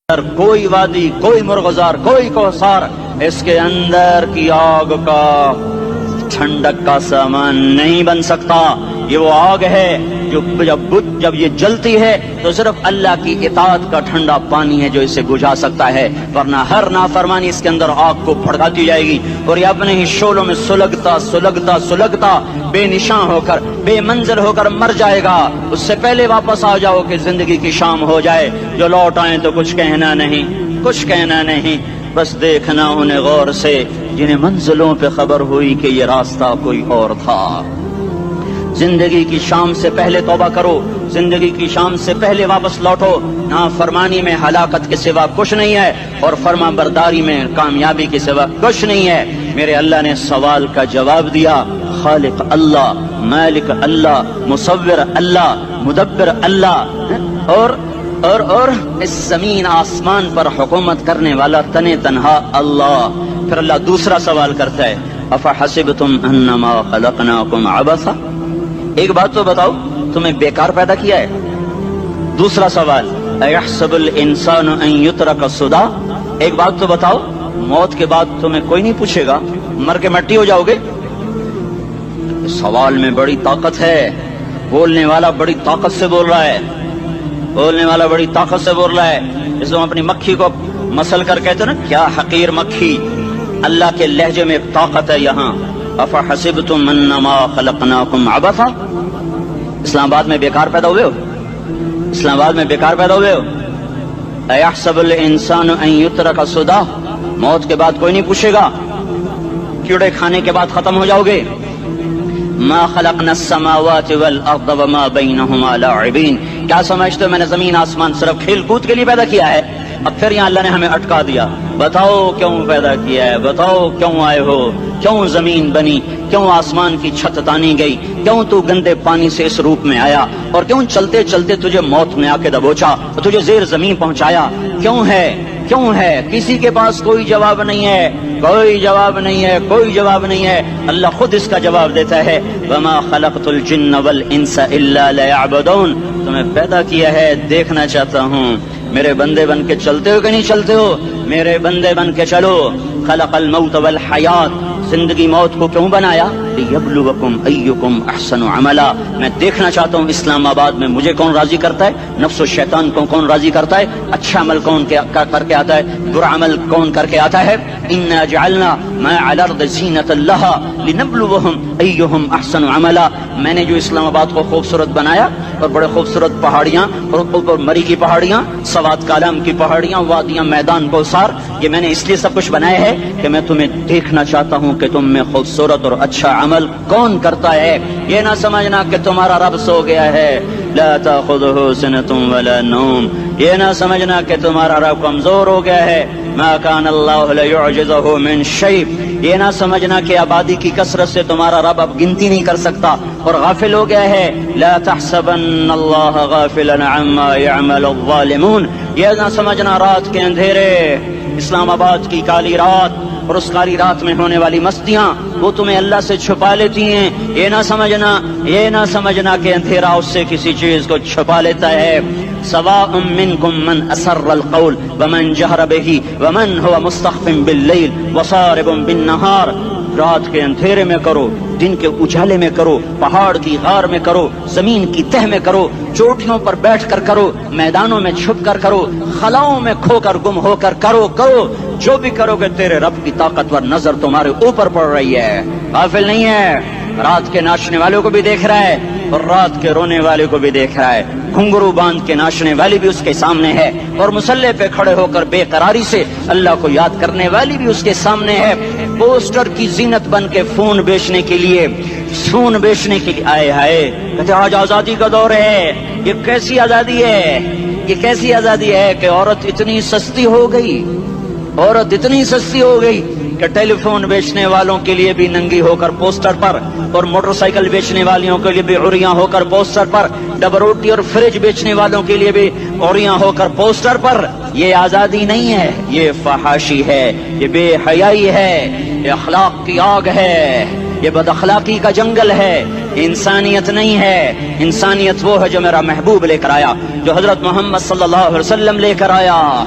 کوئی وادی، کوئی مرغزار، کوئی کوثر اس کے اندر کی آگ کا ٹھنڈک کا سامان نہیں بن سکتا۔ یہ وہ آگ ہے جو جب یہ جلتی ہے تو صرف اللہ کی اطاعت کا ٹھنڈا پانی ہے جو اسے بجھا سکتا ہے، ورنہ ہر نافرمانی اس کے اندر آگ کو بھڑکاتی جائے گی اور یہ اپنے ہی شعلوں میں سلگتا بے نشاں ہو کر، بے منزل ہو کر مر جائے گا۔ اس سے پہلے واپس آ جاؤ کہ زندگی کی شام ہو جائے۔ جو لوٹ آئیں تو کچھ کہنا نہیں، بس دیکھنا انہیں غور سے جنہیں منزلوں پہ خبر ہوئی کہ یہ راستہ کوئی اور تھا۔ زندگی کی شام سے پہلے توبہ کرو، زندگی کی شام سے پہلے واپس لوٹو۔ نافرمانی میں ہلاکت کے سوا کچھ نہیں ہے اور فرما برداری میں کامیابی کے سوا کچھ نہیں ہے۔ میرے اللہ نے سوال کا جواب دیا، خالق اللہ، مالک اللہ، مصور اللہ، مدبر اللہ اور اس زمین آسمان پر حکومت کرنے والا تنہا اللہ۔ پھر اللہ دوسرا سوال کرتا ہے، افحسبتم انما خلقناکم عبثا، ایک بات تو بتاؤ تمہیں بیکار پیدا کیا ہے؟ دوسرا سوال، ایحسب الانسان ان یترک سدی، ایک بات تو بتاؤ موت کے بعد تمہیں کوئی نہیں پوچھے گا، مر کے مٹی ہو جاؤ گے؟ سوال میں بڑی طاقت ہے، بولنے والا بڑی طاقت سے بول رہا ہے، اس کو اپنی مکھی کو مسل کر کہتے ہیں نا، کیا حقیر مکھی۔ اللہ کے لہجے میں ایک طاقت ہے یہاں، افحسبتم انما خلقناکم عبثا، اسلام آباد میں بیکار پیدا ہوئے ہو؟ ایحسب الانسان ان یترک سدی، موت کے بعد کوئی نہیں پوچھے گا، کیڑے کھانے کے بعد ختم ہو جاؤ گے۔ ما خلقنا السماوات والارض وما بینہما لاعبین، کیا سمجھتے ہو میں نے زمین آسمان صرف کھیل کود کے لیے پیدا کیا ہے؟ اب پھر یہاں اللہ نے ہمیں اٹکا دیا، بتاؤ کیوں پیدا کیا ہے، بتاؤ کیوں آئے ہو، کیوں زمین بنی، کیوں آسمان کی چھت تانی گئی، کیوں تو گندے پانی سے اس روپ میں آیا، اور کیوں چلتے چلتے تجھے موت نے آ کے دبوچا اور تجھے زیر زمین پہنچایا، کیوں ہے؟ کسی کے پاس کوئی جواب نہیں ہے، اللہ خود اس کا جواب دیتا ہے، وما خلقت الجن والانس الا لیعبدون، تمہیں پیدا کیا ہے دیکھنا چاہتا ہوں میرے بندے بن کے چلتے ہو کہ نہیں چلتے ہو، میرے بندے بن کے چلو۔ خلق الموت والحیات، زندگی موت کو کیوں بنایا؟ لیبلوکم ایکم احسن عملا، میں دیکھنا چاہتا ہوں اسلام آباد میں مجھے کون راضی کرتا ہے، نفس و شیطان کو کون راضی کرتا ہے، اچھا عمل کون کر کے آتا ہے، برا عمل کون کر کے آتا ہے۔ انا جعلنا ما علی الارض زینۃ لہا لنبلوہم ایہم احسن عملا، میں نے جو اسلام آباد کو خوبصورت بنایا اور بڑے خوبصورت پہاڑیاں اور اوپر مری کی پہاڑیاں، سوات کالام کی پہاڑیاں، وادیاں، میدان کوثر، یہ میں نے اس لیے سب کچھ بنایا ہے کہ میں تمہیں دیکھنا چاہتا ہوں کہ تم میں خوبصورت اور اچھا عمل کون کرتا ہے۔ یہ نہ سمجھنا کہ تمہارا رب سو گیا ہے، لا تاخذہ سنۃ ولا نوم، یہ نہ سمجھنا کہ تمہارا رب کمزور ہو گیا ہے، ما کان اللہ لیعجزہ من شیء، یہ نہ سمجھنا کہ آبادی کی کثرت سے تمہارا رب اب گنتی نہیں کر سکتا اور غافل ہو گیا ہے، لا تحسبن اللہ غافلا عما يعمل الظالمون، یہ نہ سمجھنا رات کے اندھیرے، اسلام آباد کی کالی رات اور اس کالی رات میں ہونے والی مستیاں وہ تمہیں اللہ سے چھپا لیتی ہیں، یہ نہ سمجھنا کہ اندھیرا اس سے کسی چیز کو چھپا لیتا ہے۔ سواء منکم من اسر القول ومن جہر بہ ومن هو مستخف باللیل وصارب بالنہار، رات کے اندھیرے میں کرو، دن کے اجالے میں کرو، پہاڑ کی غار میں کرو، زمین کی تہ میں کرو، چوٹیوں پر بیٹھ کر کرو، میدانوں میں چھپ کر کرو، خلاؤں میں کھو کر گم ہو کر کرو، جو بھی کرو گے تیرے رب کی طاقتور نظر تمہارے اوپر پڑ رہی ہے، غافل نہیں ہے، رات کے ناچنے والوں کو بھی دیکھ رہا ہے اور رات کے رونے والے کو بھی دیکھ رہا ہے، گھنگرو باندھ کے ناچنے والی بھی اس کے سامنے ہے اور مسلح پہ کھڑے ہو کر بے قراری سے اللہ کو یاد کرنے والی بھی اس کے سامنے ہے۔ پوسٹر کی زینت بن کے فون بیچنے کے لیے آئے ہائے کہتے آج آزادی کا دور ہے، یہ کیسی آزادی ہے کہ عورت اتنی سستی ہو گئی کہ ٹیلی فون بیچنے والوں کے لیے بھی ننگی ہو کر پوسٹر پر اور موٹر سائیکل بیچنے والیوں کے لیے بھی عریاں ہو کر پوسٹر پر، ڈبل روٹی اور فریج بیچنے والوں کے لیے بھی عریاں ہو کر پوسٹر پر۔ یہ آزادی نہیں ہے، یہ فحاشی ہے، یہ بے حیائی ہے، یہ اخلاق کی آگ ہے، یہ بد اخلاقی کا جنگل ہے، انسانیت نہیں ہے۔ انسانیت وہ ہے جو میرا محبوب لے کر آیا، جو حضرت محمد صلی اللہ علیہ وسلم لے کر آیا۔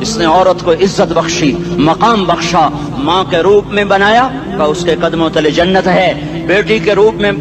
اس نے عورت کو عزت بخشی، مقام بخشا، ماں کے روپ میں بنایا کہ اس کے قدموں تلے جنت ہے، بیٹی کے روپ میں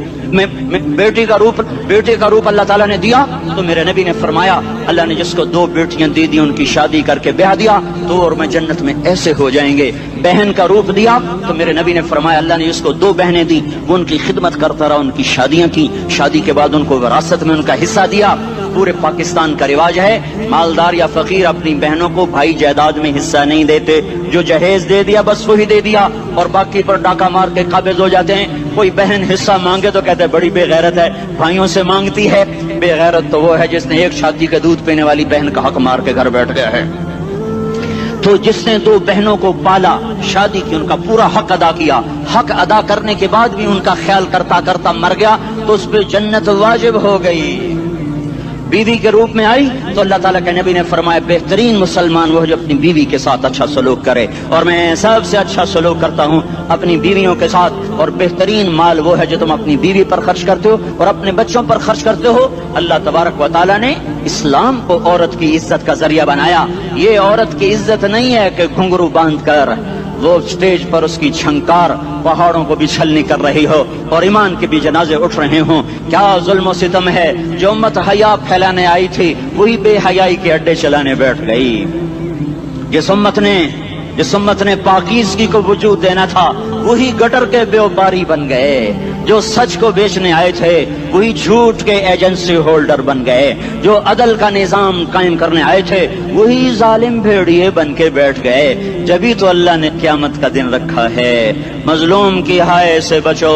بیٹی کا روپ اللہ تعالیٰ نے دیا تو میرے نبی نے فرمایا اللہ نے جس کو 2 بیٹیاں دی دی ان کی شادی کر کے بیاہ دیا تو اور میں جنت میں ایسے ہو جائیں گے۔ بہن کا روپ دیا تو میرے نبی نے فرمایا اللہ نے جس کو 2 بہنیں دی وہ ان کی خدمت کرتا رہا، ان کی شادیاں کی، شادی کے بعد ان کو وراثت میں ان کا حصہ دیا۔ پورے پاکستان کا رواج ہے مالدار یا فقیر اپنی بہنوں کو بھائی جائیداد میں حصہ نہیں دیتے، جو جہیز دے دیا بس وہی دے دیا اور باقی پر ڈاکہ مار کے قابض ہو جاتے ہیں۔ کوئی بہن حصہ مانگے تو کہتے ہیں بڑی بے غیرت ہے، بھائیوں سے مانگتی ہے۔ بے غیرت تو وہ ہے جس نے ایک شادی کا دودھ پینے والی بہن کا حق مار کے گھر بیٹھ گیا ہے۔ تو جس نے 2 بہنوں کو پالا، شادی کی، ان کا پورا حق ادا کیا، حق ادا کرنے کے بعد بھی ان کا خیال کرتا کرتا مر گیا تو اس پہ جنت واجب ہو گئی۔ بیوی کے روپ میں آئی تو اللہ تعالیٰ کے نبی نے فرمایا بہترین مسلمان وہ جو اپنی بیوی کے ساتھ اچھا سلوک کرے، اور میں سب سے اچھا سلوک کرتا ہوں اپنی بیویوں کے ساتھ، اور بہترین مال وہ ہے جو تم اپنی بیوی پر خرچ کرتے ہو اور اپنے بچوں پر خرچ کرتے ہو۔ اللہ تبارک و تعالیٰ نے اسلام کو عورت کی عزت کا ذریعہ بنایا۔ یہ عورت کی عزت نہیں ہے کہ گھنگرو باندھ کر وہ اسٹیج پر اس کی چھنکار پہاڑوں کو بھی چھلنی کر رہی ہو اور ایمان کے بھی جنازے اٹھ رہے ہوں۔ کیا ظلم و ستم ہے، جو امت حیا پھیلانے آئی تھی وہی بے حیائی کے اڈے چلانے بیٹھ گئی۔ جس امت نے پاکیزگی کو وجود دینا تھا وہی گٹر کے بیوباری بن گئے، جو سچ کو بیچنے آئے تھے وہی جھوٹ کے ایجنسی ہولڈر بن گئے، جو عدل کا نظام قائم کرنے آئے تھے وہی ظالم بھیڑیے بن کے بیٹھ گئے۔ جبھی تو اللہ نے قیامت کا دن رکھا ہے۔ مظلوم کی ہائے سے بچو،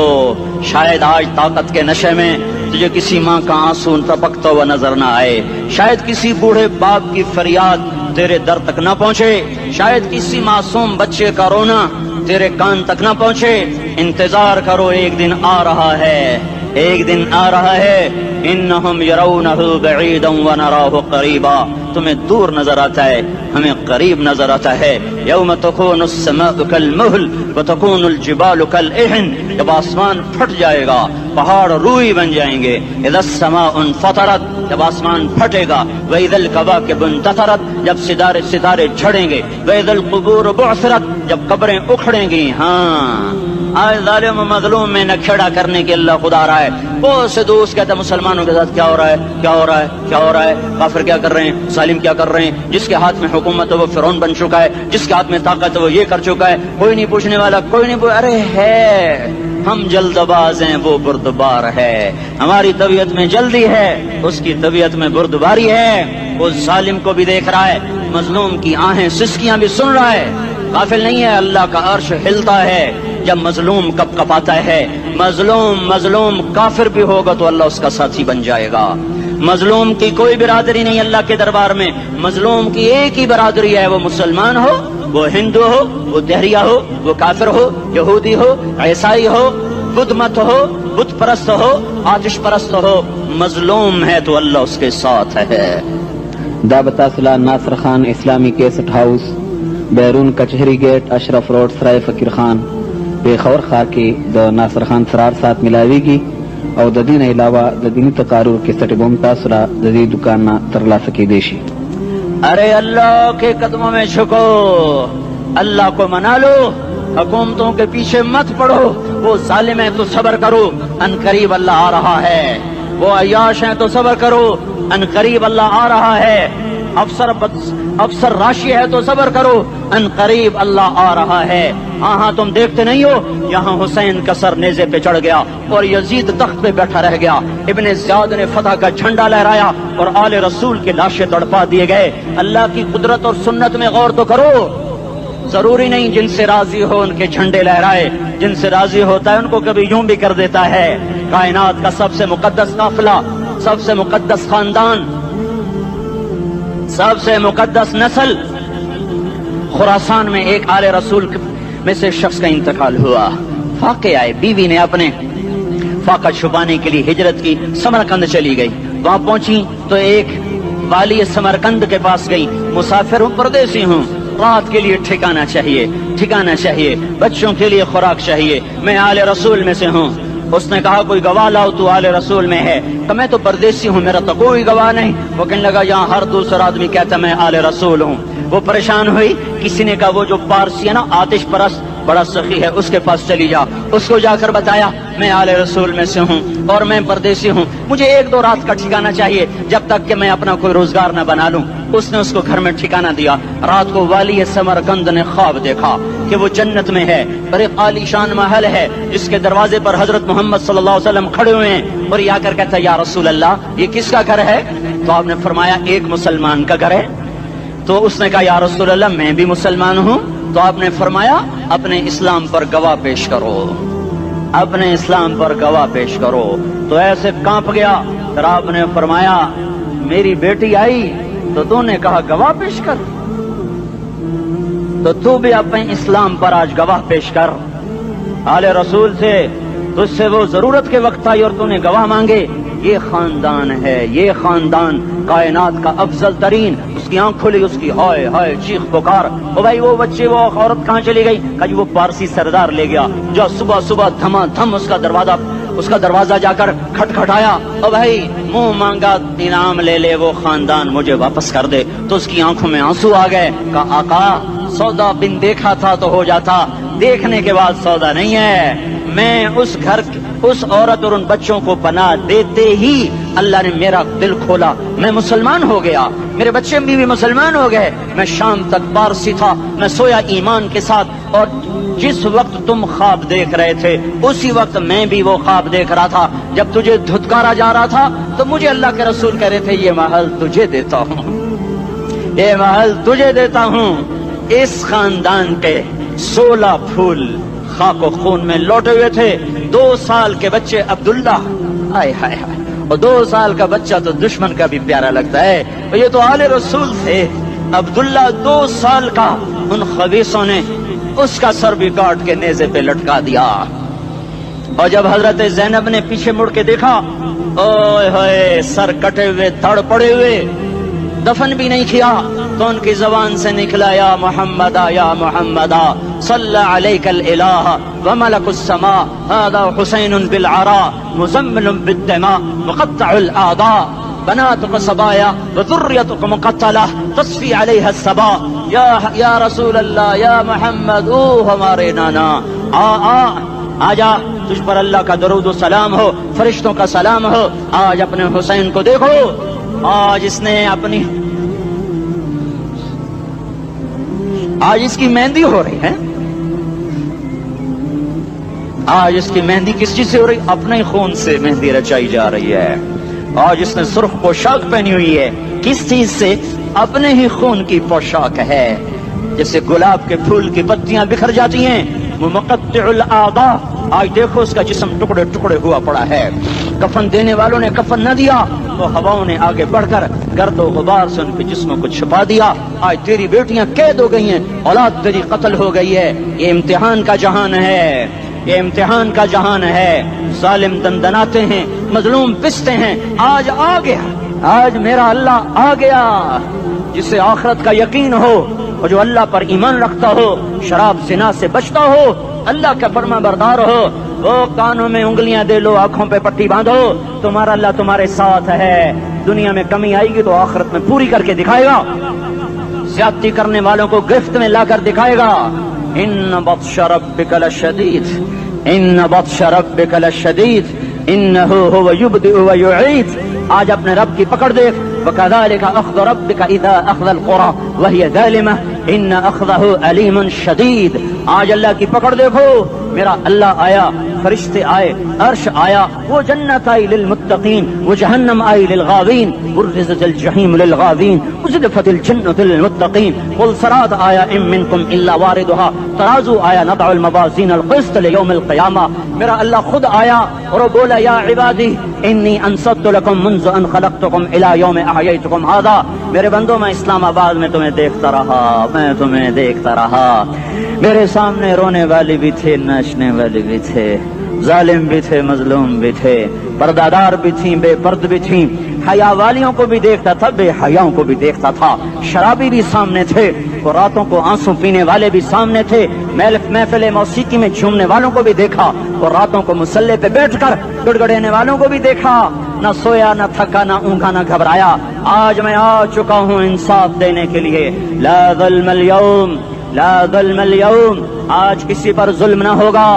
شاید آج طاقت کے نشے میں تجھے کسی ماں کا آنسو ٹپکتا ہوا نظر نہ آئے، شاید کسی بوڑھے باپ کی فریاد تیرے در تک نہ پہنچے، شاید کسی معصوم بچے کا رونا تیرے کان تک نہ پہنچے۔ انتظار کرو، ایک دن آ رہا ہے، ایک دن آ رہا ہے۔ انہم یرونہ بعیدا ونراہ قریبا، تمہیں دور نظر آتا ہے ہمیں قریب نظر آتا ہے۔ یوم تکون السماء کالمہل وتکون الجبال کالعہن، جب آسمان پھٹ جائے گا پہاڑ روئی بن جائیں گے۔ اذا السماء انفطرت، جب آسمان پھٹے گا۔ واذا الکواکب انتثرت، جب ستارے جھڑیں گے۔ واذا القبور بعثرت، جب قبریں اکھڑیں گی۔ ہاں آج ظالم و مظلوم میں نہ کھیڑا کرنے کے اللہ خدا رہا ہے۔ بہت سے دوست کہتے ہیں مسلمانوں کے ساتھ کیا ہو رہا ہے، کیا ہو رہا ہے، کیا ہو رہا ہے، کافر کیا کر رہے ہیں، ظالم کیا کر رہے ہیں، جس کے ہاتھ میں حکومت ہے وہ فرعون بن چکا ہے، جس کے ہاتھ میں طاقت ہے وہ یہ کر چکا ہے، کوئی نہیں پوچھنے والا، کوئی نہیں ارے ہے ہم جلد باز ہیں وہ بردبار ہے، ہماری طبیعت میں جلدی ہے اس کی طبیعت میں بردباری ہے۔ وہ ظالم کو بھی دیکھ رہا ہے، مظلوم کی آہیں سسکیاں بھی سن رہا ہے، غافل نہیں ہے۔ اللہ کا عرش ہلتا ہے جب مظلوم کپ کپاتا ہے۔ مظلوم کافر بھی ہوگا تو اللہ اس کا ساتھی بن جائے گا۔ مظلوم کی کوئی برادری نہیں اللہ کے دربار میں، مظلوم کی ایک ہی برادری ہے، وہ مسلمان ہو، وہ ہندو ہو، وہ دہریہ ہو، وہ کافر ہو، یہودی ہو، عیسائی ہو، بدھ مت ہو، بت پرست ہو، آتش پرست ہو، مظلوم ہے تو اللہ اس کے ساتھ ہے۔ دابتاسلہ ناصر خان اسلامی کیسٹ ہاؤس، بیرون کچہری گیٹ، اشرف روڈ، سرائے فقیر خان، پیښور ښار کې د ناصر خان سرار سات ملاویږي او د دې نه علاوه د دیني تقاریر کیسټ به هم تاسو را د دې دکان نه ترلاسه کیدی شي۔ ارے اللہ کے قدموں میں جھکو، اللہ کو منا لو، حکومتوں کے پیچھے مت پڑو، وہ ظالم ہیں تو صبر کرو، ان قریب اللہ آ رہا ہے، وہ عیاش ہیں تو صبر کرو، ان قریب اللہ آ رہا ہے، افسر راشی ہے تو صبر کرو، ان قریب اللہ آ رہا ہے۔ ہاں تم دیکھتے نہیں ہو یہاں حسین کا سر نیزے پہ چڑھ گیا اور یزید تخت پہ بیٹھا رہ گیا، ابن زیاد نے فتح کا جھنڈا لہرایا اور آل رسول کے لاشیں تڑپا دیے گئے۔ اللہ کی قدرت اور سنت میں غور تو کرو، ضروری نہیں جن سے راضی ہو ان کے جھنڈے لہرائے، جن سے راضی ہوتا ہے ان کو کبھی یوں بھی کر دیتا ہے۔ کائنات کا سب سے مقدس قافلہ، سب سے مقدس خاندان، سب سے مقدس نسل، خراسان میں ایک آل رسول میں سے شخص کا انتقال ہوا۔ فاقے آئے، بیوی نے اپنے فاقہ چھپانے کے لیے ہجرت کی، سمرقند چلی گئی، وہاں پہنچی تو ایک والی سمرقند کے پاس گئی، مسافر ہوں، پردیسی ہوں، رات کے لیے ٹھکانا چاہیے، بچوں کے لیے خوراک چاہیے، میں آل رسول میں سے ہوں۔ اس نے کہا کوئی گواہ لاؤ تو آل رسول میں ہے، کہ میں تو پردیسی ہوں، میرا تو کوئی گواہ نہیں۔ وہ کہنے لگا یہاں ہر دوسرا آدمی کہتا میں آل رسول ہوں۔ وہ پریشان ہوئی. کسی نے کہا وہ جو پارسی ہے نا آتش پرست بڑا سخی ہے اس کے پاس چلی جا. اس کو جا کر بتایا میں آل رسول میں سے ہوں اور میں پردیسی ہوں, مجھے 1-2 رات کا ٹھکانہ چاہیے جب تک کہ میں اپنا کوئی روزگار نہ بنا لوں. اس نے اس کو گھر میں ٹھکانہ دیا. رات کو والی سمرقند نے خواب دیکھا کہ وہ جنت میں ہے اور ایک عالی شان محل ہے جس کے دروازے پر حضرت محمد صلی اللہ علیہ وسلم کھڑے ہوئے ہیں, اور یہ آ کر کہتا ہے یا رسول اللہ یہ کس کا گھر ہے؟ تو آپ نے فرمایا ایک مسلمان کا گھر ہے. تو اس نے کہا یا رسول اللہ میں بھی مسلمان ہوں. تو آپ نے فرمایا اپنے اسلام پر گواہ پیش کرو, اپنے اسلام پر گواہ پیش کرو. تو ایسے کانپ گیا. پھر آپ نے فرمایا میری بیٹی آئی تو تو نے کہا گواہ پیش کر, تو بھی اپنے اسلام پر آج گواہ پیش کر. آل رسول سے تجھ سے وہ ضرورت کے وقت آئی اور تو نے گواہ مانگے. یہ خاندان ہے, یہ خاندان کائنات کا افضل ترین. اس کی آنکھ کھلی, اس کی ہائے ہائے چیخ پکار. او بھائی وہ بچے وہ عورت کہاں چلی گئی؟ کہا جی وہ پارسی سردار لے گیا جو صبح صبح دھما دھم اس کا دروازہ جا کر کھٹکھٹایا. او بھائی منہ مانگا انعام لے لے, وہ خاندان مجھے واپس کر دے. تو اس کی آنکھوں میں آنسو آ گئے. کہا آقا سودا بن دیکھا تھا تو ہو جاتا, دیکھنے کے بعد سودا نہیں ہے. میں اس گھر اس عورت اور ان بچوں کو پناہ دیتے ہی اللہ نے میرا دل کھولا, میں مسلمان ہو گیا, میرے بچے بھی مسلمان ہو گئے. میں شام تک پارسی تھا, میں سویا ایمان کے ساتھ, اور جس وقت تم خواب دیکھ رہے تھے اسی وقت میں بھی وہ خواب دیکھ رہا تھا. جب تجھے دھتکارا جا رہا تھا تو مجھے اللہ کے رسول کہہ رہے تھے یہ محل تجھے دیتا ہوں, یہ محل تجھے دیتا ہوں. اس خاندان کے 16 پھول خاک و خون میں لوٹے ہوئے تھے. 2 سال کے بچے عبداللہ, آئے ہائے ہائے, اور 2 سال کا بچہ تو دشمن کا بھی پیارا لگتا ہے. یہ تو آل رسول تھے. عبداللہ 2 سال کا, ان خبیثوں نے اس کا سر بھی کاٹ کے نیزے پہ لٹکا دیا. اور جب حضرت زینب نے پیچھے مڑ کے دیکھا, اوئے ہوئے سر کٹے ہوئے دھڑ پڑے ہوئے, دفن بھی نہیں کیا, تو ان کی زبان سے نکلا یا محمد یا محمد صلی علیک الالہ وملک السماء هذا حسین بالعراء مزمل بالدماء مقطع الاعضاء بناتك صبايا وذريتك مقتلة تصفي عليها الصبا. یا رسول اللہ یا محمد, او ہمارے نانا, آ جا, تجھ پر اللہ کا درود و سلام ہو, فرشتوں کا سلام ہو. آج اپنے حسین کو دیکھو, آج اس نے اپنی آج اس کی مہندی ہو رہی ہے. آج اس کی مہندی کس چیز سے ہو رہی؟ اپنے خون سے مہندی رچائی جا رہی ہے. آج اس نے سرخ پوشاک پہنی ہوئی ہے, کس چیز سے؟ اپنے ہی خون کی پوشاک ہے. جیسے گلاب کے پھول کی پتیاں بکھر جاتی ہیں, وہ مقطع الاعضاء. آج دیکھو اس کا جسم ٹکڑے ٹکڑے ہوا پڑا ہے. کفن دینے والوں نے کفن نہ دیا تو ہواؤں نے آگے بڑھ کر گرد و غبار سے ان کے جسموں کو چھپا دیا. آج تیری بیٹیاں قید ہو گئی ہیں, اولاد تیری قتل ہو گئی ہے. یہ امتحان کا جہان ہے, یہ امتحان کا جہان ہے. ظالم دندناتے ہیں, مظلوم پستے ہیں. آج آ گیا, آج میرا اللہ آ گیا. جسے آخرت کا یقین ہو اور جو اللہ پر ایمان رکھتا ہو, شراب زنا سے بچتا ہو, اللہ کا فرما بردار ہو, وہ کانوں میں انگلیاں دے لو, آنکھوں پہ پٹی باندھو, تمہارا اللہ تمہارے ساتھ ہے. دنیا میں کمی آئے گی تو آخرت میں پوری کر کے دکھائے گا. زیادتی کرنے والوں کو گرفت میں لا کر دکھائے گا. ان بطش ربک لشدید, ان بطش ربک لشدید انہ هو یبدئ و یعید. آج اپنے رب کی پکڑ دیکھ. وکذالک اخذ ربک اذا اخذ القرى وهي ظالمہ ان اخذہ علیم شدید. آج اللہ کی پکڑ دیکھو. میرا اللہ آیا, فرشتے آئے, عرش آیا, وہ جنت آئی للمتقین, وہ جہنم آئی للغاوین, برزت الجحیم للغاوین, ازلفت الجنت للمتقین. قل صراط آیا ام منکم الا واردها, ترازو آیا نضع الموازین القسط لیوم القیامہ. میرا اللہ خود آیا اور وہ بولا یا عبادی انی انصت لکم منذ ان خلقتکم الى یوم احییتکم هذا. میرے بندوں, میں اسلام آباد میں تمہیں دیکھتا رہا, میں تمہیں دیکھتا رہا. میرے سامنے رونے والی بھی تھے, ناچنے والے بھی تھے, ظالم بھی تھے, مظلوم بھی تھے, پردادار بھی تھیں, بے پرد بھی تھیں. حیا والیوں کو بھی دیکھتا تھا, بے حیاؤں کو بھی دیکھتا تھا. شرابی بھی سامنے تھے, اور راتوں کو آنسو پینے والے بھی سامنے تھے. محفل موسیقی میں جھومنے والوں کو بھی دیکھا, اور راتوں کو مسلح پہ بیٹھ کر گڑگڑانے والوں کو بھی دیکھا. نہ سویا نہ تھکا نہ اونگا نہ گھبرایا. آج میں آ چکا ہوں انصاف دینے کے لیے. لا ظلم اليوم لا ظلم اليوم. آج کسی پر ظلم نہ ہوگا,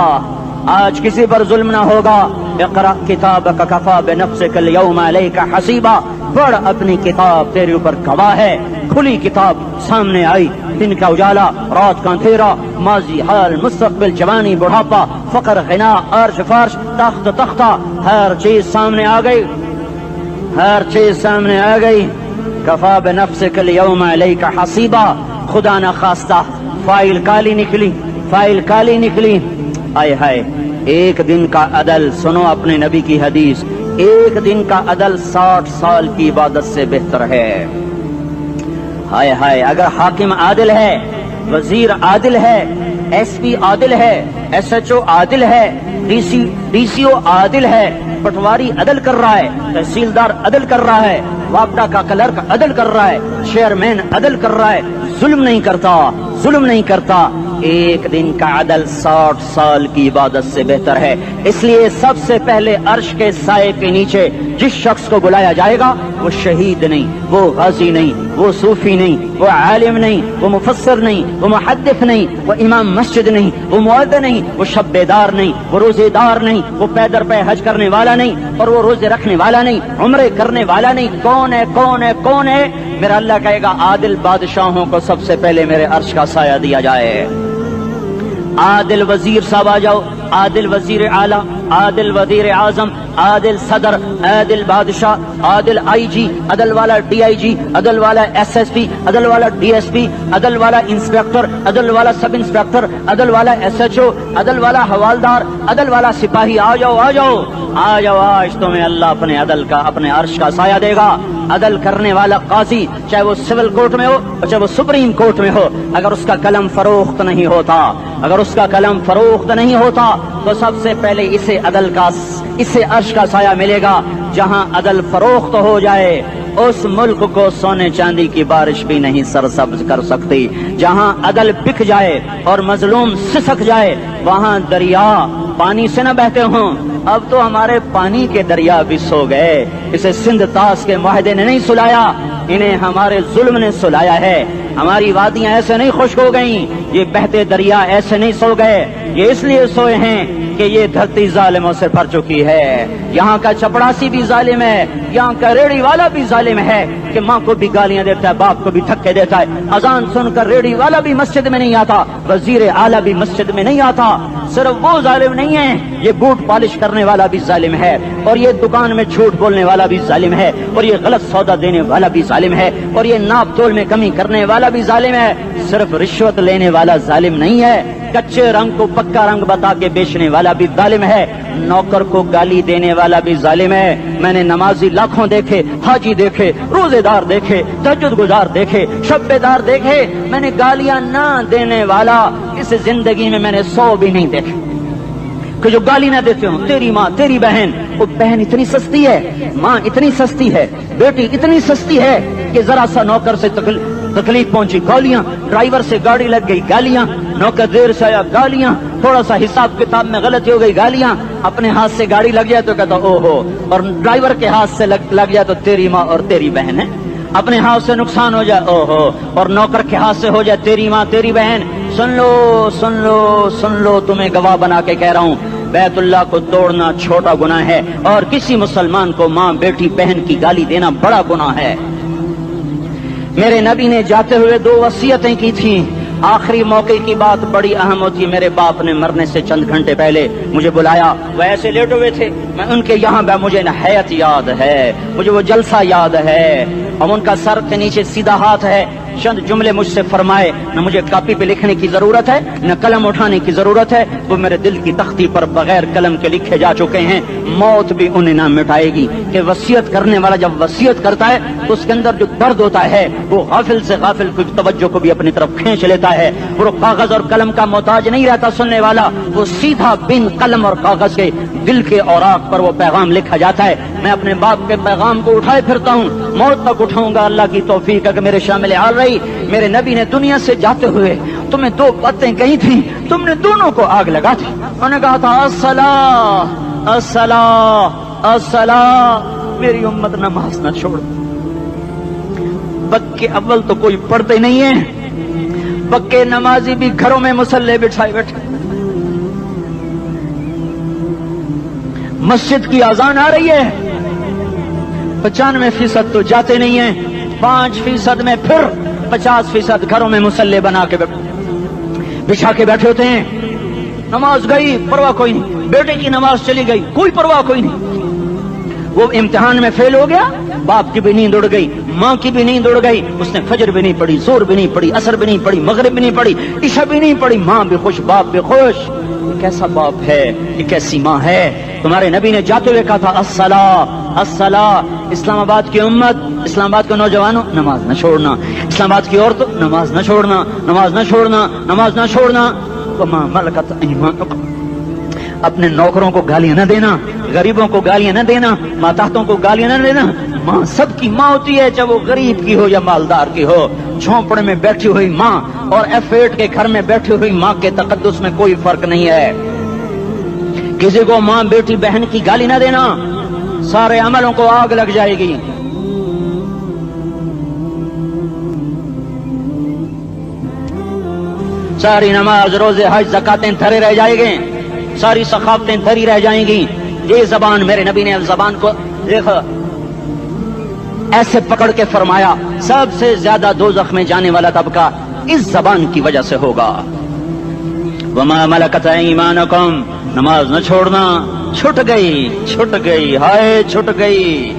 آج کسی پر ظلم نہ ہوگا. اقرأ کتابک کفا بنفسک اليوم علیک حسیبا. پڑھ اپنی کتاب, تیرے اوپر گواہ ہے. کھلی کتاب سامنے آئی, دن کا اجالا, رات کا اندھیرا, ماضی, حال, مستقبل, جوانی, بڑھاپا, فقر, غنا, عرش, فرش, تخت, تختہ, ہر چیز سامنے آ گئی, ہر چیز سامنے آ گئی. کفا بنفسک اليوم علیک حسیبا. خدا نہ خواستہ فائل کالی نکلی, فائل کالی نکلی. آئے ہائے, ایک دن کا عدل, سنو اپنے نبی کی حدیث, ایک دن کا عدل 60 سال کی عبادت سے بہتر ہے. ہائے ہائے, اگر حاکم عادل ہے, وزیر عادل ہے, ایس پی عادل ہے, ایس ایچ او عادل ہے, ڈی سی او عادل ہے, پٹواری عدل کر رہا ہے, تحصیلدار عدل کر رہا ہے, واپڈا کا کلرک عدل کر رہا ہے, چیئرمین عدل کر رہا ہے, ظلم نہیں کرتا, ظلم نہیں کرتا, ایک دن کا عدل 60 سال کی عبادت سے بہتر ہے. اس لیے سب سے پہلے عرش کے سائے کے نیچے جس شخص کو بلایا جائے گا وہ شہید نہیں, وہ غازی نہیں, وہ صوفی نہیں, وہ عالم نہیں, وہ مفسر نہیں, وہ محدث نہیں, وہ امام مسجد نہیں, وہ مؤذن نہیں, وہ شب بیدار نہیں, وہ روزے دار نہیں, وہ پیدر پہ حج کرنے والا نہیں, اور وہ روزے رکھنے والا نہیں, عمرے کرنے والا نہیں. کون ہے, کون ہے, کون ہے؟ میرا اللہ کہے گا عادل بادشاہوں کو سب سے پہلے میرے عرش کا سایہ دیا جائے. عادل وزیر صاحب آ جاؤ, عادل وزیر اعلیٰ, عادل وزیر اعظم, عادل صدر, عادل بادشاہ, عادل آئی جی, عدل والا ڈی آئی جی, عدل والا ایس ایس پی, عدل والا ڈی ایس پی, عدل والا انسپیکٹر, عدل والا سب انسپیکٹر, عدل والا ایس ایچ او, عدل والا حوالدار, عدل والا سپاہی. آ جاؤ, آ جاؤ, آ جاؤ. آج تمہیں اللہ اپنے عدل کا, اپنے عرش کا سایہ دے گا. عدل کرنے والا قاضی, چاہے وہ سول کورٹ میں ہو اور چاہے وہ سپریم کورٹ میں ہو, اگر اس کا قلم فروخت نہیں ہوتا, اگر اس کا قلم فروخت نہیں ہوتا تو سب سے پہلے اسے عدل کا, اسے عرش کا سایہ ملے گا. جہاں عدل فروخت ہو جائے اس ملک کو سونے چاندی کی بارش بھی نہیں سرسبز کر سکتی. جہاں عدل بک جائے اور مظلوم سسک جائے وہاں دریا پانی سے نہ بہتے ہوں. اب تو ہمارے پانی کے دریا بھی سو گئے. اسے سندھ طاس کے معاہدے نے نہیں سلایا, انہیں ہمارے ظلم نے سلایا ہے. ہماری وادیاں ایسے نہیں خشک ہو گئیں, یہ بہتے دریا ایسے نہیں سو گئے. یہ اس لیے سوئے ہیں کہ یہ دھرتی ظالموں سے بھر چکی ہے. یہاں کا چپڑاسی بھی ظالم ہے, یہاں کا ریڑھی والا بھی ظالم ہے کہ ماں کو بھی گالیاں دیتا ہے, باپ کو بھی دھکے دیتا ہے. اذان سن کر ریڑھی والا بھی مسجد میں نہیں آتا, وزیر اعلیٰ بھی مسجد میں نہیں آتا. صرف وہ ظالم نہیں ہے, یہ بوٹ پالش کرنے والا بھی ظالم ہے, اور یہ دکان میں جھوٹ بولنے والا بھی ظالم ہے, اور یہ غلط سودا دینے والا بھی ظالم ہے, اور یہ ناپ تول میں کمی کرنے والا بھی ظالم ہے. صرف رشوت لینے والا ظالم نہیں ہے, کچے رنگ کو پکا رنگ بتا کے بیچنے والا بھی ظالم ہے, نوکر کو گالی دینے والا بھی ظالم ہے. میں نے نمازی لاکھوں دیکھے, حاجی دیکھے, روزے دار دیکھے, تہجد گزار دیکھے, شب بیدار دیکھے, میں نے گالیاں نہ دینے والا اس زندگی میں نے 100 بھی نہیں دیکھے کہ جو گالی نہ دیتے ہوں. تیری ماں, تیری بہن, وہ بہن اتنی سستی ہے, ماں اتنی سستی ہے, بیٹی اتنی سستی ہے کہ ذرا سا نوکر سے تکلیف پہنچی گالیاں, ڈرائیور سے گاڑی لگ گئی گالیاں, نوکر دیر سے آیا گالیاں, تھوڑا سا حساب کتاب میں غلطی ہو گئی گالیاں, اپنے ہاتھ سے گاڑی لگ جائے تو کہتا او ہو, اور ڈرائیور کے ہاتھ سے لگ جائے تو تیری ماں اور تیری بہن ہے. اپنے ہاتھ سے نقصان ہو جائے او ہو, اور نوکر کے ہاتھ سے ہو جائے تیری ماں تیری بہن. سن لو, سن لو, سن لو, تمہیں گواہ بنا کے کہہ رہا ہوں, بیت اللہ کو توڑنا چھوٹا گناہ ہے, اور کسی مسلمان کو ماں, بیٹی, بہن کی گالی دینا بڑا گناہ ہے. میرے نبی نے جاتے ہوئے 2 وصیتیں کی تھیں. آخری موقع کی بات بڑی اہم ہوتی. میرے باپ نے مرنے سے چند گھنٹے پہلے مجھے بلایا, وہ ایسے لیٹے ہوئے تھے, میں ان کے یہاں مجھے نہایت یاد ہے, مجھے وہ جلسہ یاد ہے, اور ان کا سر کے نیچے سیدھا ہاتھ ہے. چند جملے مجھ سے فرمائے, نہ مجھے کاپی پہ لکھنے کی ضرورت ہے نہ قلم اٹھانے کی ضرورت ہے, وہ میرے دل کی تختی پر بغیر قلم کے لکھے جا چکے ہیں. موت بھی انہیں نہ مٹائے گی کہ وصیت کرنے والا جب وصیت کرتا ہے تو اس کے اندر جو درد ہوتا ہے وہ غافل سے غافل کی توجہ کو بھی اپنی طرف کھینچ لیتا ہے. وہ کاغذ اور قلم کا محتاج نہیں رہتا سننے والا, وہ سیدھا بن قلم اور کاغذ کے دل کے اوراق پر وہ پیغام لکھا جاتا ہے. میں اپنے باپ کے پیغام کو اٹھائے پھرتا ہوں, موت تک اٹھاؤں گا, اللہ کی توفیق ہے کہ میرے شامل حال رہی. میرے نبی نے دنیا سے جاتے ہوئے تمہیں 2 باتیں کہی تھیں, تم نے دونوں کو آگ لگا تھی. انہوں نے کہا تھا الصلاۃ الصلاۃ الصلاۃ, میری امت نماز نہ چھوڑ. پکے اول تو کوئی پڑھتے نہیں ہے، پکے نمازی بھی گھروں میں مصلے بٹھائے بیٹھے. مسجد کی اذان آ رہی ہے، 95% تو جاتے نہیں ہیں، 5% میں پھر 50% گھروں میں مصلے بنا کے بچھا کے بیٹھے ہوتے ہیں. نماز گئی پرواہ کوئی نہیں، بیٹے کی نماز چلی گئی کوئی پرواہ کوئی نہیں. وہ امتحان میں فیل ہو گیا، باپ کی بھی نیند اڑ گئی، ماں کی بھی نیند اڑ گئی، اس نے فجر بھی نہیں پڑھی، زور بھی نہیں پڑھی، عصر بھی نہیں پڑھی، مغرب بھی نہیں پڑھی، عشاء بھی نہیں پڑھی. ماں بھی خوش باپ بھی خوش. یہ کیسا باپ ہے، یہ کیسی ماں ہے. تمہارے نبی نے جاتے ہوئے کہا تھا الصلاۃ الصلاۃ. اسلام آباد کی امت، اسلام آباد کے نوجوانوں نماز نہ چھوڑنا، اسلام آباد کی عورتوں نماز نہ چھوڑنا، نماز نہ چھوڑنا، نماز نہ چھوڑنا. وما ملکت ایمانکم، اپنے نوکروں کو گالیاں نہ دینا، غریبوں کو گالیاں نہ دینا، ماتحتوں کو گالیاں نہ دینا. ماں سب کی ماں ہوتی ہے، چاہے وہ غریب کی ہو یا مالدار کی ہو. جھونپڑے میں بیٹھی ہوئی ماں اور F8 کے گھر میں بیٹھی ہوئی ماں کے تقدس میں کوئی فرق نہیں ہے. کسی کو ماں بیٹی بہن کی گالی نہ دینا، سارے عملوں کو آگ لگ جائے گی. ساری نماز روزے حج زکاتیں دھرے رہ جائیں گے، ساری ثقافتیں دھری رہ جائیں گی. یہ زبان، میرے نبی نے زبان کو دیکھا ایسے پکڑ کے فرمایا سب سے زیادہ دوزخ میں جانے والا طبقہ اس زبان کی وجہ سے ہوگا. وما ملکت ایمانکم، نماز نہ چھوڑنا. چھٹ گئی ہائے چھٹ گئی.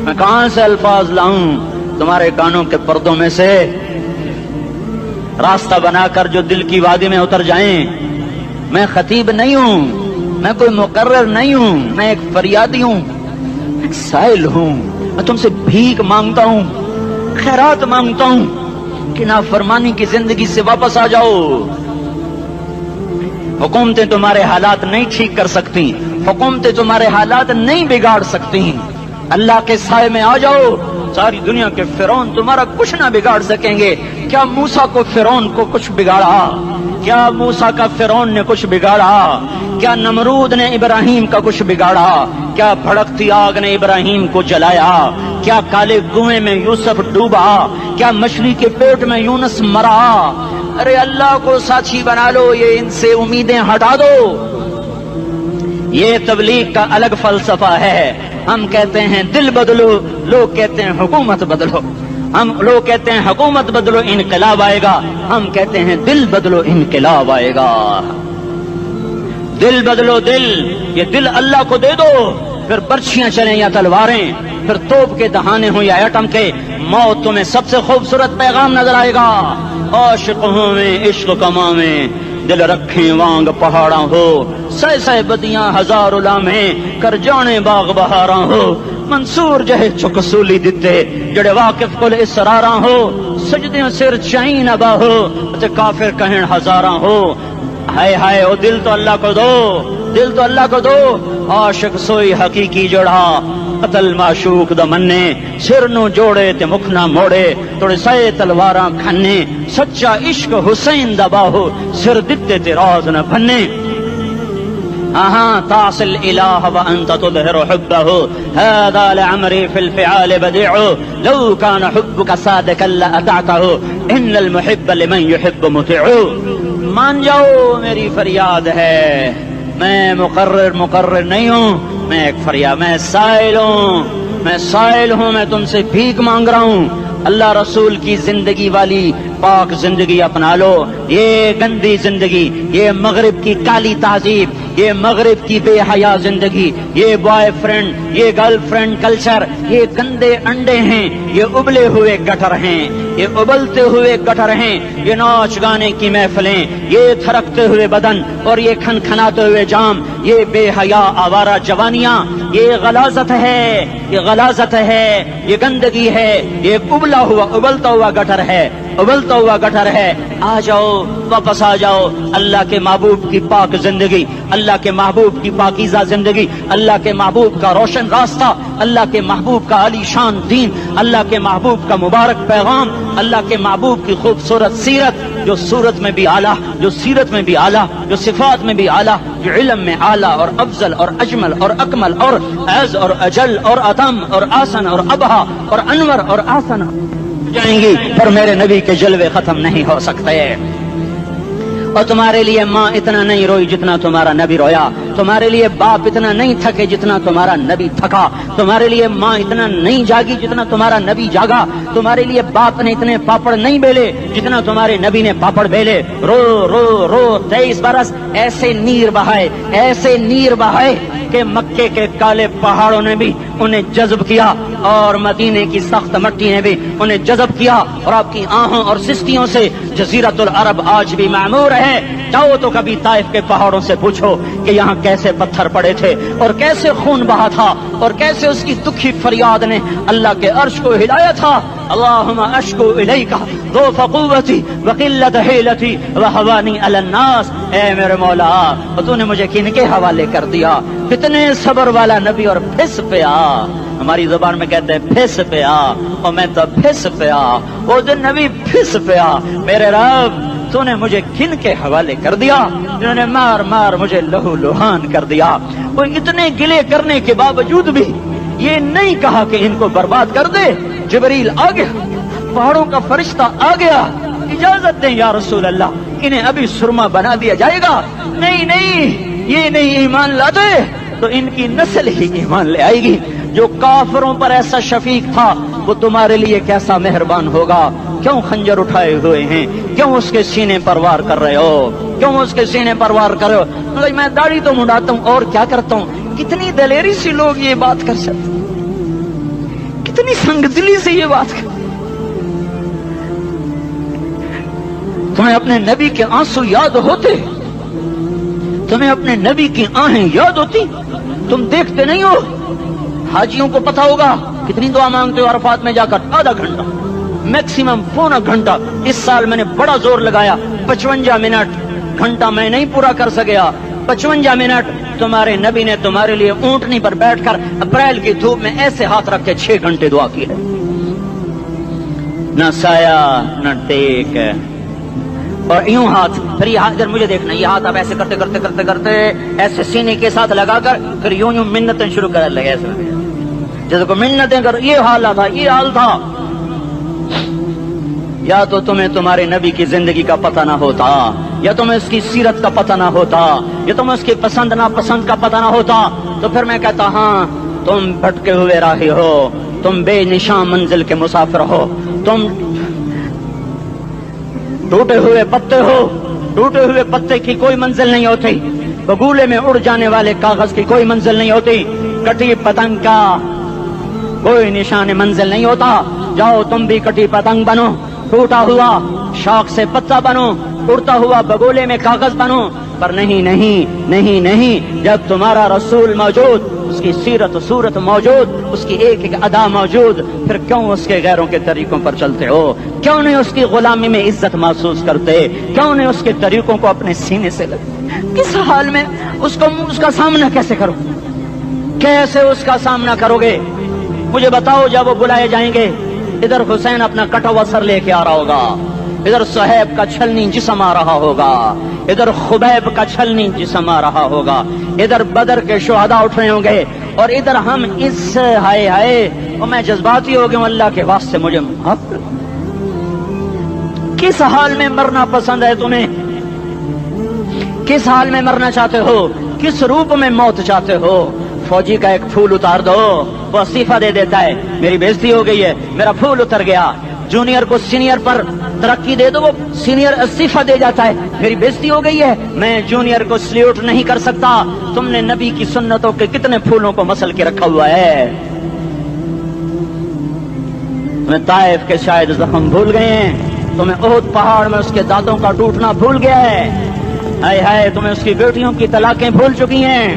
میں کہاں سے الفاظ لاؤں تمہارے کانوں کے پردوں میں سے، راستہ بنا کر جو دل کی وادی میں اتر جائیں. میں خطیب نہیں ہوں، میں کوئی مقرر نہیں ہوں، میں ایک فریادی ہوں، ایک سائل ہوں. میں تم سے بھیک مانگتا ہوں، خیرات مانگتا ہوں کہ نافرمانی کی زندگی سے واپس آ جاؤ. حکومتیں تمہارے حالات نہیں ٹھیک کر سکتی، حکومتیں تمہارے حالات نہیں بگاڑ سکتی. اللہ کے سائے میں آ جاؤ، ساری دنیا کے فرعون تمہارا کچھ نہ بگاڑ سکیں گے. کیا موسیٰ کو فرعون کو کچھ بگاڑا؟ کیا موسیٰ کا فرعون نے کچھ بگاڑا؟ کیا نمرود نے ابراہیم کا کچھ بگاڑا؟ کیا بھڑکتی آگ نے ابراہیم کو جلایا؟ کیا کالے کنویں میں یوسف ڈوبا؟ کیا مچھلی کے پیٹ میں یونس مرا؟ ارے اللہ کو ساتھی بنا لو، یہ ان سے امیدیں ہٹا دو. یہ تبلیغ کا الگ فلسفہ ہے. ہم کہتے ہیں دل بدلو، لوگ کہتے ہیں حکومت بدلو. ہم لوگ کہتے ہیں حکومت بدلو انقلاب آئے گا، ہم کہتے ہیں دل بدلو انقلاب آئے گا. دل بدلو دل، یہ دل اللہ کو دے دو، پھر برچھیاں چلیں یا تلواریں، پھر توپ کے دہانے ہوں یا ایٹم کے، موت تمہیں سب سے خوبصورت پیغام نظر آئے گا. عاشق ہوں میں عشق کما میں، دل رکھیں وانگ پہاڑاں ہو، سہ بدیاں ہزار لامیں کر جانے باغ بہاراں ہو. منصور جہے چکسولی دتے جڑے واقف کل اسراراں ہو، سجدیاں سر چائیں نبا ہو تے کافر کہیں ہزاراں ہو. ہائے ہائے او دل تو اللہ کو دو، دل تو اللہ کو دو. عاشق سوئی حقیقی جڑا قتل معشوق دا مننے، سر نو جوڑے تے مکھ نہ موڑے، توڑے سائے تلواراں کھنے. سچا عشق حسین دا باہو، سر دتے تے راز نہ بھنے. تعصي الإله وأنت تظهر حبه، هذا لعمري في الفعال بديع، لو كان حبك صادقا لأطعته، إن المحب لمن يحب مطيع. مان جاؤ میری فریاد ہے، میں مقرر نہیں ہوں، میں ایک فریاد، میں سائل ہوں، میں تم سے بھیک مانگ رہا ہوں. اللہ رسول کی زندگی والی پاک زندگی اپنا لو. یہ گندی زندگی، یہ مغرب کی کالی تہذیب، یہ مغرب کی بے حیا زندگی، یہ بوائے فرینڈ، یہ گرل فرینڈ کلچر، یہ گندے انڈے ہیں، یہ ابلے ہوئے گٹر ہیں، یہ ابلتے ہوئے گٹر ہیں. یہ ناچ گانے کی محفلیں، یہ تھرکتے ہوئے بدن اور یہ کھنکھناتے ہوئے جام، یہ بے حیا آوارہ جوانیاں، یہ غلاظت ہے، یہ غلاظت ہے، یہ گندگی ہے، یہ ابلتا ہوا گٹر ہے، ابلتا ہوا گٹر ہے. آ جاؤ، واپس آ جاؤ. اللہ کے محبوب کی پاک زندگی، اللہ کے محبوب کی پاکیزہ زندگی، اللہ کے محبوب کا روشن راستہ، اللہ کے محبوب کا علی شان دین، اللہ کے محبوب کا مبارک پیغام، اللہ کے محبوب کی خوبصورت سیرت جو صورت میں بھی اعلیٰ، جو سیرت میں بھی اعلیٰ، جو صفات میں بھی اعلیٰ، جو علم میں اعلیٰ اور افضل اور اجمل اور اکمل اور اعز اور اجل اور اتم اور آسن اور ابہا اور انور اور آسن جائیں گی، پر میرے نبی کے جلوے ختم نہیں ہو سکتے۔ اور تمہارے لیے ماں اتنا نہیں روئی جتنا تمہارا نبی رویا، تمہارے لیے باپ اتنا نہیں تھکے جتنا تمہارا نبی تھکا، تمہارے لیے ماں اتنا نہیں جاگی جتنا تمہارا نبی جاگا، تمہارے لیے باپ نے اتنے پاپڑ نہیں بیلے جتنا تمہارے نبی نے پاپڑ بیلے۔ رو رو رو 23 برس ایسے نیر بہائے، ایسے نیر بہائے کہ مکے کے کالے پہاڑوں نے بھی انہیں جذب کیا اور مدینے کی سخت مٹی نے بھی انہیں جذب کیا، اور آپ کی آہوں اور سستیوں سے جزیرت العرب آج بھی معمور ہے۔ جاؤ تو کبھی طائف کے پہاڑوں سے پوچھو کہ یہاں کیسے پتھر پڑے تھے اور کیسے خون بہا تھا اور کیسے اس کی دکھی فریاد نے اللہ کے عرش کو ہلایا تھا۔ اللہم اشکو الیک ضعف قوتی وقلت حیلتی وہوانی علی الناس، اے میرے مولا تو نے مجھے کن کے حوالے کر دیا؟ کتنے صبر والا نبی، اور پھس پیا، ہماری زبان میں کہتے ہیں پھس پیا، اور میں تو پھس پیا، وہ دن نبی پھس پیا، میرے رب تو نے مجھے کن کے حوالے کر دیا جنہوں نے مار مار مجھے لہو لہان کر دیا۔ وہ اتنے گلے کرنے کے باوجود بھی یہ نہیں کہا کہ ان کو برباد کر دے۔ جبریل آ گیا، پہاڑوں کا فرشتہ آ گیا، اجازت دیں یا رسول اللہ، انہیں ابھی سرما بنا دیا جائے گا۔ نہیں نہیں، یہ نہیں ایمان لاتے تو ان کی نسل ہی ایمان لے آئے گی۔ جو کافروں پر ایسا شفیق تھا وہ تمہارے لیے کیسا مہربان ہوگا۔ کیوں خنجر اٹھائے ہوئے ہیں؟ کیوں اس کے سینے پر وار کر رہے ہو؟ کیوں اس کے سینے پر وار کر رہے ہو؟ میں داڑھی تو منڈاتا ہوں اور کیا کرتا ہوں۔ کتنی دلیری سے لوگ یہ بات کر سکتے، کتنی سنگ دلی سے یہ بات کر۔ تمہیں اپنے نبی کے آنسو یاد ہوتے؟ تمہیں اپنے نبی کی آہیں یاد ہوتی؟ تم دیکھتے نہیں ہو؟ حاجیوں کو پتا ہوگا کتنی دعا مانگتے ہو عرفات میں جا کر؟ آدھا گھنٹہ، میکسیمم پونا گھنٹہ۔ اس سال میں نے بڑا زور لگایا، 55 منٹ، گھنٹہ میں نہیں پورا کر سکیا، 55 منٹ تمہارے نبی نے تمہارے لیے اونٹنی پر بیٹھ کر اپریل کی دھوپ میں ایسے ہاتھ رکھ کے 6 گھنٹے دعا کی ہے۔ نہ سایہ نہ ٹیک، اور یوں ہاتھ، پھر یہ ہاتھ ادھر مجھے دیکھنا، یہ ہاتھ آپ ایسے کرتے کرتے کرتے کرتے ایسے سینے کے ساتھ لگا کر پھر یوں یوں منتیں شروع کر لگے، ایسے جیسے کو منتیں کر۔ یہ حال تھا، یہ حال تھا۔ یا تو تمہیں تمہارے نبی کی زندگی کا پتہ نہ ہوتا، یا تمہیں اس کی سیرت کا پتہ نہ ہوتا، یا تمہیں اس کی پسند ناپسند کا پتہ نہ ہوتا، تو پھر میں کہتا ہاں تم بھٹکے ہوئے راہی ہو، تم بے نشان منزل کے مسافر ہو، تم ٹوٹے ہوئے پتے ہو۔ ٹوٹے ہوئے پتے کی کوئی منزل نہیں ہوتی، بگولے میں اڑ جانے والے کاغذ کی کوئی منزل نہیں ہوتی، کٹی پتنگ کا کوئی نشان منزل نہیں ہوتا۔ جاؤ تم بھی کٹی پتنگ بنو، ٹوٹا ہوا شاخ سے پتا بنو، اڑتا ہوا بگولے میں کاغذ بنو، پر نہیں نہیں نہیں نہیں، جب تمہارا رسول موجود، اس کی سیرت و صورت موجود، اس کی ایک ایک ادا موجود، پھر کیوں اس کے غیروں کے طریقوں پر چلتے ہو؟ کیوں نہیں اس کی غلامی میں عزت محسوس کرتے؟ کیوں نہیں اس کے طریقوں کو اپنے سینے سے لگتے؟ کس حال میں اس کا سامنا کیسے کرو؟ کیسے اس کا سامنا کرو گے؟ مجھے بتاؤ، جب وہ بلائے جائیں گے، ادھر حسین اپنا کٹا ہوا سر لے کے آ رہا ہوگا، ادھر صہیب کا چھلنی جسم آ رہا ہوگا، ادھر خبیب کا چھلنی جسم آ رہا ہوگا، ادھر بدر کے شہداء اٹھ رہے ہوں گے، اور ادھر ہم اس ہائے ہائے، اور میں جذباتی ہو گیا ہوں، اللہ کے واسطے مجھے معاف کر۔ کس حال میں مرنا پسند ہے تمہیں؟ کس حال میں مرنا چاہتے ہو؟ کس روپ میں موت چاہتے ہو؟ فوجی کا ایک پھول اتار دو، وہ استعفیٰ دے دیتا ہے، میری بےزتی ہو گئی ہے، میرا پھول اتر گیا۔ جونیئر کو سینئر پر ترقی دے دو، وہ سینئر استعفیٰ دے جاتا ہے، میری بےزتی ہو گئی ہے، میں جونیئر کو سلیوٹ نہیں کر سکتا۔ تم نے نبی کی سنتوں کے کتنے پھولوں کو مسل کے رکھا ہوا ہے؟ تمہیں طائف کے شاید زخم بھول گئے ہیں، تمہیں احد پہاڑ میں اس کے دانتوں کا ٹوٹنا بھول گیا ہے، ہائے ہائے تمہیں اس کی بیٹیوں کی طلاقیں بھول چکی ہیں،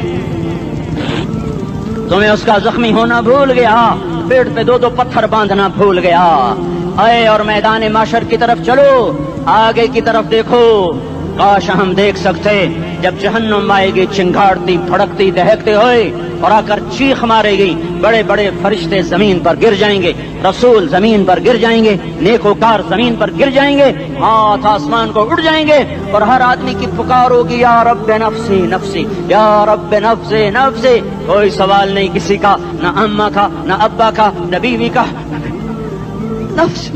تمہیں اس کا زخمی ہونا بھول گیا، پیٹ پہ 2 پتھر باندھنا بھول گیا۔ آئے اور میدان معاشر کی طرف چلو، آگے کی طرف دیکھو، کاش ہم دیکھ سکتے جب جہنم آئے گی چنگاڑتی بھڑکتی دہکتے ہوئے اور آ کر چیخ مارے گی، بڑے بڑے فرشتے زمین پر گر جائیں گے، رسول زمین پر گر جائیں گے، نیکوکار زمین پر گر جائیں گے، ہاتھ آسمان کو اڑ جائیں گے، اور ہر آدمی کی پکار ہوگی یا رب نفسی نفسی، یا رب نفسی نفسی۔ کوئی سوال نہیں کسی کا، نہ اماں کا، نہ ابا کا، نہ بیوی کا، نفس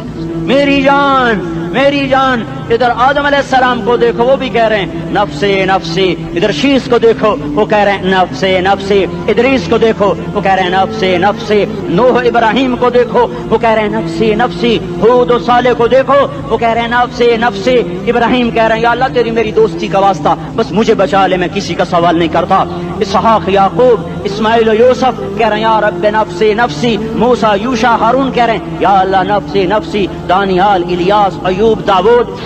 میری جان میری جان۔ ادھر آدم علیہ السلام کو دیکھو، وہ بھی کہہ رہے ہیں نفسی نفسی، ادھر شیش کو دیکھو وہ کہہ رہے ہیں نفسی نفسی، ادریس کو دیکھو وہ کہہ رہے ہیں نفسی نفسی، نوح ابراہیم کو دیکھو وہ کہہ رہے ہیں نفسی نفسی، ہود و صالح کو دیکھو وہ کہہ رہے ہیں نفسی نفسی، ابراہیم کہہ رہے ہیں یا اللہ تیری میری دوستی کا واسطہ بس مجھے بچا لے، میں کسی کا سوال نہیں کرتا۔ اسحاق یعقوب اسماعیل و یوسف کہہ رہے ہیں یا رب نفسی نفسی، موسیٰ یوشع ہارون کہہ رہے ہیں یا اللہ نفسی نفسی، دانیال الیاس ایوب داؤد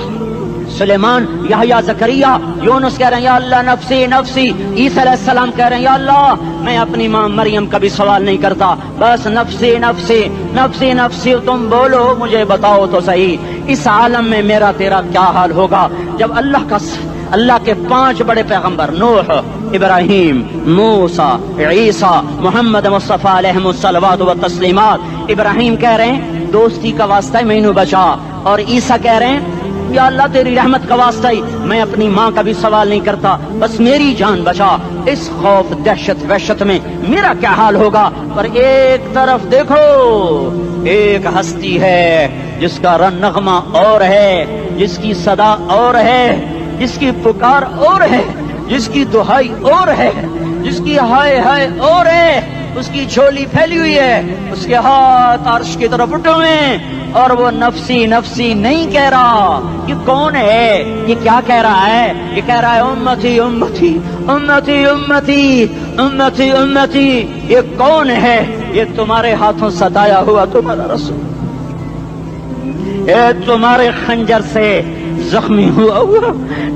سلیمان یحییٰ زکریا یونس کہہ رہے ہیں یا اللہ نفسی نفسی، عیسیٰ علیہ السلام کہہ رہے ہیں یا اللہ میں اپنی ماں مریم کا بھی سوال نہیں کرتا، بس نفسی نفسی نفسی نفسی، تم بولو مجھے بتاؤ تو صحیح اس عالم میں میرا تیرا کیا حال ہوگا جب اللہ کے 5 بڑے پیغمبر نوح، ابراہیم، موسیٰ، عیسیٰ، محمد مصطفیٰ علیہ الصلوات و تسلیمات۔ ابراہیم کہہ رہے ہیں دوستی کا واسطہ ہی مینوں بچا، اور عیسیٰ کہہ رہے ہیں یا اللہ تیری رحمت کا واسطہ ہی میں اپنی ماں کا بھی سوال نہیں کرتا، بس میری جان بچا۔ اس خوف دہشت وحشت میں میرا کیا حال ہوگا؟ پر ایک طرف دیکھو، ایک ہستی ہے جس کا نغمہ اور ہے، جس کی صدا اور ہے، جس کی پکار اور ہے، جس کی دہائی اور ہے، جس کی ہائے ہائے اور ہے، اس کی جھولی پھیلی ہوئی ہے، اس کے ہاتھ عرش کی طرف اٹھے ہوئے ہیں، اور وہ نفسی نفسی نہیں کہہ رہا۔ یہ کون ہے؟ یہ کیا کہہ رہا ہے؟ یہ کہہ رہا ہے امتی امتی امتی امتی امتی امتی۔ یہ کون ہے؟ یہ تمہارے ہاتھوں ستایا ہوا تمہارا رسول، یہ تمہارے خنجر سے زخمی ہوا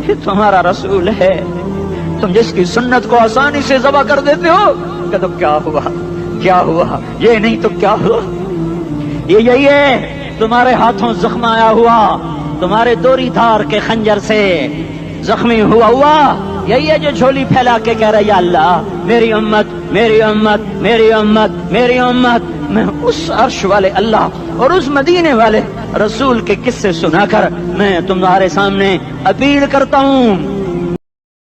یہ تمہارا رسول ہے۔ تم جس کی سنت کو آسانی سے ذبح کر دیتے ہو، کہ تو کیا ہوا کیا ہوا، یہ نہیں تو کیا ہوا۔ یہ یہی ہے تمہارے ہاتھوں زخم آیا ہوا، تمہارے دوری دھار کے خنجر سے زخمی ہوا، یہی ہے جو جھولی پھیلا کے کہہ رہا ہے یا اللہ میری امت میری امت میری امت میری امت۔ میں اس عرش والے اللہ اور اس مدینے والے رسول کے قصے سنا کر میں تمہارے سامنے اپیل کرتا ہوں